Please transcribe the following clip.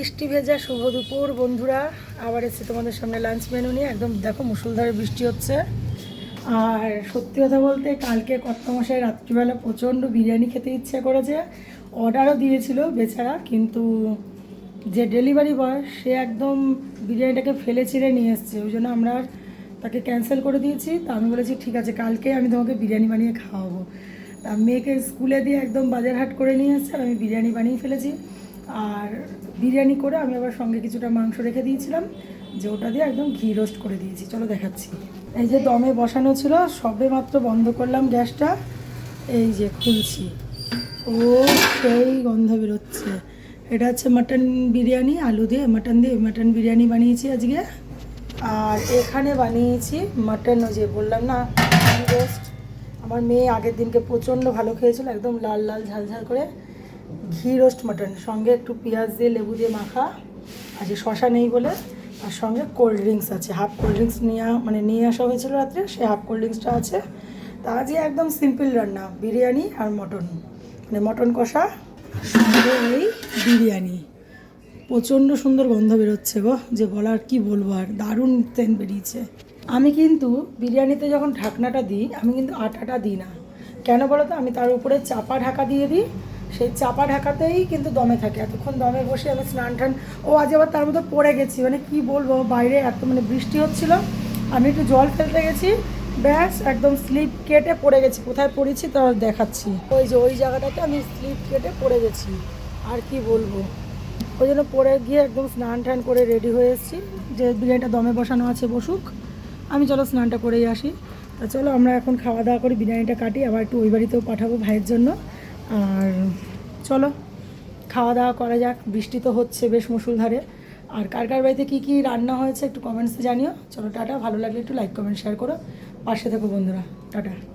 বৃষ্টি ভেজা শুভ দুপুর বন্ধুরা, আবার এসে তোমাদের সামনে লাঞ্চ মেনু নিয়ে। একদম দেখো মুষলধারে বৃষ্টি হচ্ছে। আর সত্যি কথা বলতে কালকে কর্তামশাই রাত্রিবেলা প্রচণ্ড বিরিয়ানি খেতে ইচ্ছে করেছে, অর্ডারও দিয়েছিল বেচারা, কিন্তু যে ডেলিভারি বয় সে একদম বিরিয়ানিটাকে ফেলে ছিঁড়ে নিয়ে এসছে, ওই জন্য আমরা আর তাকে ক্যান্সেল করে দিয়েছি। তা আমি বলেছি ঠিক আছে, কালকে আমি তোমাকে বিরিয়ানি বানিয়ে খাওয়াবো। তা মেয়েকে স্কুলে দিয়ে একদম বাজার হাট করে নিয়ে এসছে, আর আমি বিরিয়ানি বানিয়ে ফেলেছি। আর বিরিয়ানি করে আমি আবার সঙ্গে কিছুটা মাংস রেখে দিয়েছিলাম, যে ওটা দিয়ে একদম ঘি রোস্ট করে দিয়েছি। চলো দেখাচ্ছি। এই যে দমে বসানো ছিল, সবে মাত্র বন্ধ করলাম গ্যাসটা, এই যে খুলছি, ও সেই গন্ধ বেরোচ্ছে। এটা হচ্ছে মাটন বিরিয়ানি, আলু দিয়ে মাটন বিরিয়ানি বানিয়েছি আজকে। আর এখানে বানিয়েছি মাটন, ওই যে বললাম না ঘি রোস্ট। আমার মেয়ে আগের দিনকে প্রচণ্ড ভালো খেয়েছিল, একদম লাল লাল ঝাল ঝাল করে ঘি রোস্ট মাটন, সঙ্গে একটু পেঁয়াজ দিয়ে লেবু দিয়ে মাখা, আজ শশা নেই বলে। আর সঙ্গে কোল্ড ড্রিঙ্কস আছে, হাফ কোল্ড ড্রিঙ্কস নিয়ে আসা হয়েছিল রাত্রে, সেই হাফ কোল্ড ড্রিঙ্কসটা আছে। তা আজকে একদম সিম্পল রান্না, বিরিয়ানি আর মটন, মানে মটন কষা সঙ্গে এই বিরিয়ানি। প্রচণ্ড সুন্দর গন্ধ বেরোচ্ছে গো, যে বলার কি বলবো, আর দারুণ সেন্ট বেরিয়েছে। আমি কিন্তু বিরিয়ানিতে যখন ঢাকনাটা দিই, আমি কিন্তু আটাটা দিই না। কেন বলো তো, আমি তার উপরে চাপা ঢাকা দিয়ে দিই, সেই চাপা ঢাকাতেই কিন্তু দমে থাকে। এতক্ষণ দমে বসে আমি স্নান টান, ও আজ আবার তার মধ্যে পড়ে গেছি, মানে কি বলবো, বাইরে এত মানে বৃষ্টি হচ্ছিল, আমি একটু জল ফেলতে গেছি, ব্যাস একদম স্লিপ কেটে পড়ে গেছি। কোথায় পড়েছি তা দেখাচ্ছি, ওই যে ওই জায়গাটাতে আমি স্লিপ কেটে পড়ে গেছি। আর কি বলবো, ওই জন্য পরে গিয়ে একদম স্নান টান করে রেডি হয়ে এসেছি, যে বিরিয়ানিটা দমে বসানো আছে, বসুক, আমি চলো স্নানটা করেই আসি। তা চলো আমরা এখন খাওয়া দাওয়া করি, বিরিয়ানিটা কাটি, আবার একটু ওই বাড়িতেও পাঠাবো ভাইয়ের জন্য। আর চলো খাওয়া দাওয়া করা যাক, বৃষ্টি তো হচ্ছে বেশ মুষলধারে। আর কার কার বাড়িতে কী কী রান্না হয়েছে একটু কমেন্টসে জানিও। চলো টাটা, ভালো লাগলে একটু লাইক কমেন্ট শেয়ার করো, পাশে থেকো বন্ধুরা, টাটা।